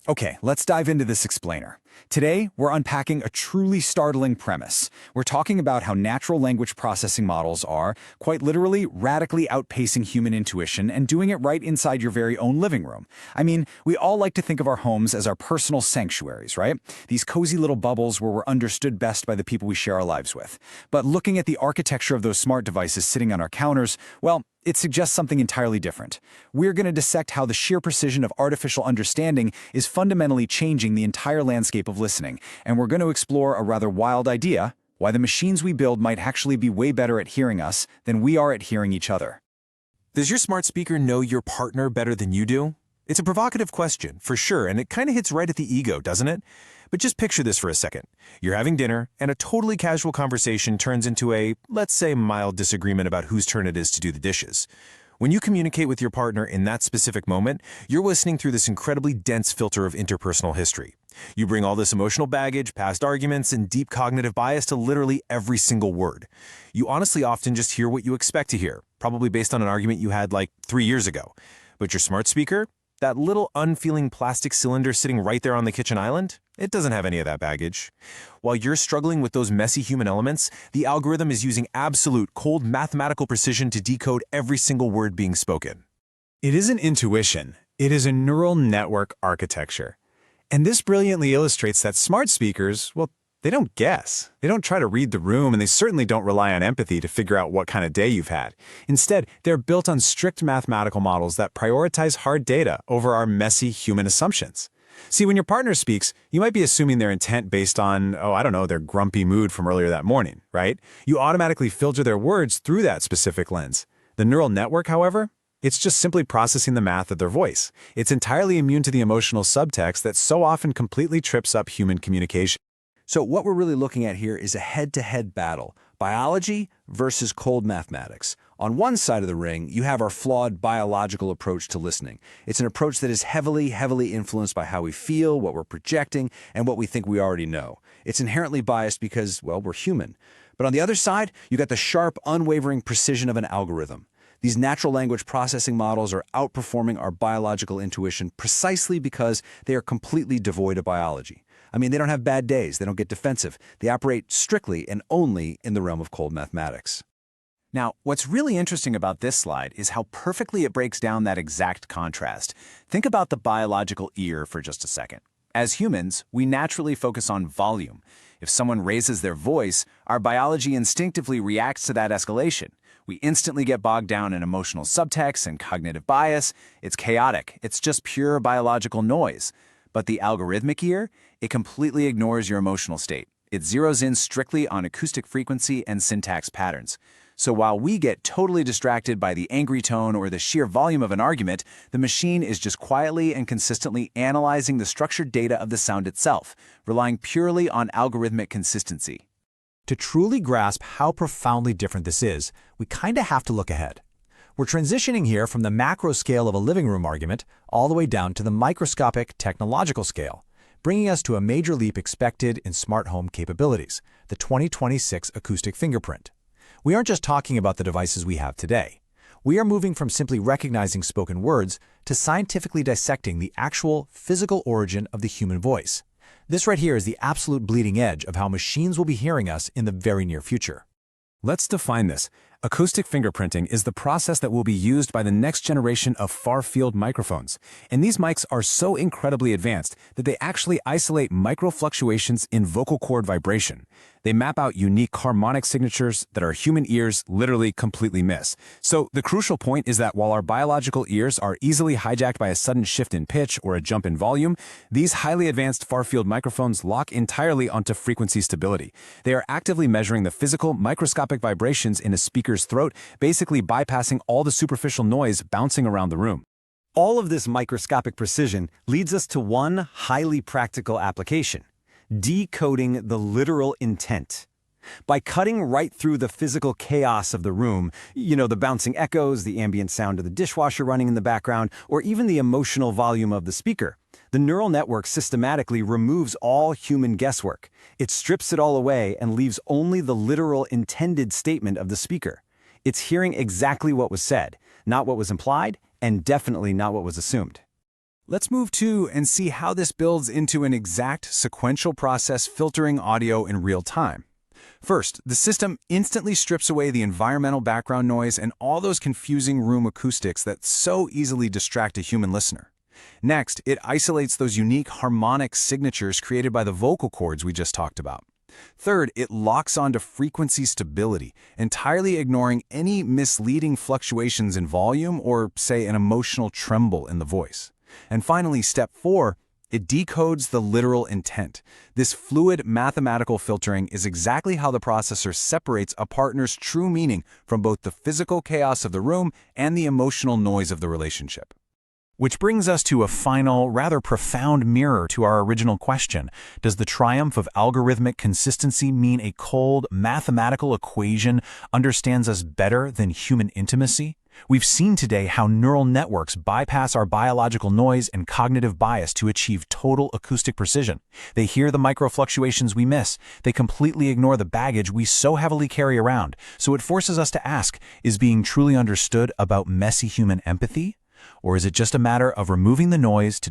Okay, let's dive into this explainer. Today, we're unpacking a truly startling premise. We're talking about how natural language processing models are, quite literally, radically outpacing human intuition and doing it right inside your very own living room. I mean, we all like to think of our homes as our personal sanctuaries, right? These cozy little bubbles where we're understood best by the people we share our lives with. But looking at the architecture of those smart devices sitting on our counters, well, it suggests something entirely different. We're going to dissect how the sheer precision of artificial understanding is fundamentally changing the entire landscape of listening, and we're going to explore a rather wild idea: why the machines we build might actually be way better at hearing us than we are at hearing each other. Does your smart speaker know your partner better than you do? It's a provocative question, for sure, and it kind of hits right at the ego, doesn't it? But just picture this for a second. You're having dinner, and a totally casual conversation turns into a, let's say, mild disagreement about whose turn it is to do the dishes. When you communicate with your partner in that specific moment, you're listening through this incredibly dense filter of interpersonal history. You bring all this emotional baggage, past arguments, and deep cognitive bias to literally every single word. You honestly often just hear what you expect to hear, probably based on an argument you had like 3 years ago. But your smart speaker, that little unfeeling plastic cylinder sitting right there on the kitchen island, it doesn't have any of that baggage. While you're struggling with those messy human elements, the algorithm is using absolute, cold mathematical precision to decode every single word being spoken. It isn't intuition, it is a neural network architecture. And this brilliantly illustrates that smart speakers, well, they don't guess. They don't try to read the room, and they certainly don't rely on empathy to figure out what kind of day you've had. Instead, they're built on strict mathematical models that prioritize hard data over our messy human assumptions. See, when your partner speaks, you might be assuming their intent based on, oh, I don't know, their grumpy mood from earlier that morning, right? You automatically filter their words through that specific lens. The neural network, however, it's just simply processing the math of their voice. It's entirely immune to the emotional subtext that so often completely trips up human communication. So what we're really looking at here is a head-to-head battle, biology versus cold mathematics. On one side of the ring, you have our flawed biological approach to listening. It's an approach that is heavily influenced by how we feel, what we're projecting, and what we think we already know. It's inherently biased because, well, we're human. But on the other side, you got the sharp, unwavering precision of an algorithm. These natural language processing models are outperforming our biological intuition precisely because they are completely devoid of biology. I mean, they don't have bad days, they don't get defensive. They operate strictly and only in the realm of cold mathematics. Now, what's really interesting about this slide is how perfectly it breaks down that exact contrast. Think about the biological ear for just a second. As humans, we naturally focus on volume. If someone raises their voice, our biology instinctively reacts to that escalation. We instantly get bogged down in emotional subtext and cognitive bias. It's chaotic. It's just pure biological noise. But the algorithmic ear, it completely ignores your emotional state. It zeroes in strictly on acoustic frequency and syntax patterns. So while we get totally distracted by the angry tone or the sheer volume of an argument, the machine is just quietly and consistently analyzing the structured data of the sound itself, relying purely on algorithmic consistency. To truly grasp how profoundly different this is, we kinda have to look ahead. We're transitioning here from the macro scale of a living room argument all the way down to the microscopic technological scale, bringing us to a major leap expected in smart home capabilities, the 2026 acoustic fingerprint. We aren't just talking about the devices we have today. We are moving from simply recognizing spoken words to scientifically dissecting the actual physical origin of the human voice. This right here is the absolute bleeding edge of how machines will be hearing us in the very near future. Let's define this. Acoustic fingerprinting is the process that will be used by the next generation of far-field microphones. And these mics are so incredibly advanced that they actually isolate micro-fluctuations in vocal cord vibration. They map out unique harmonic signatures that our human ears literally completely miss. So the crucial point is that while our biological ears are easily hijacked by a sudden shift in pitch or a jump in volume, these highly advanced far-field microphones lock entirely onto frequency stability. They are actively measuring the physical microscopic vibrations in a speaker's throat, basically bypassing all the superficial noise bouncing around the room. All of this microscopic precision leads us to one highly practical application: decoding the literal intent. By cutting right through the physical chaos of the room, the bouncing echoes, the ambient sound of the dishwasher running in the background, or even the emotional volume of the speaker, the neural network systematically removes all human guesswork. It strips it all away and leaves only the literal intended statement of the speaker. It's hearing exactly what was said, not what was implied, and definitely not what was assumed. Let's move to and see how this builds into an exact sequential process filtering audio in real time. First, the system instantly strips away the environmental background noise and all those confusing room acoustics that so easily distract a human listener. Next, it isolates those unique harmonic signatures created by the vocal cords we just talked about. Third, it locks onto frequency stability, entirely ignoring any misleading fluctuations in volume or, say, an emotional tremble in the voice. And finally, step 4, it decodes the literal intent. This fluid mathematical filtering is exactly how the processor separates a partner's true meaning from both the physical chaos of the room and the emotional noise of the relationship. Which brings us to a final, rather profound mirror to our original question. Does the triumph of algorithmic consistency mean a cold, mathematical equation understands us better than human intimacy? We've seen today how neural networks bypass our biological noise and cognitive bias to achieve total acoustic precision. They hear the microfluctuations we miss. They completely ignore the baggage we so heavily carry around. So it forces us to ask, is being truly understood about messy human empathy? Or is it just a matter of removing the noise to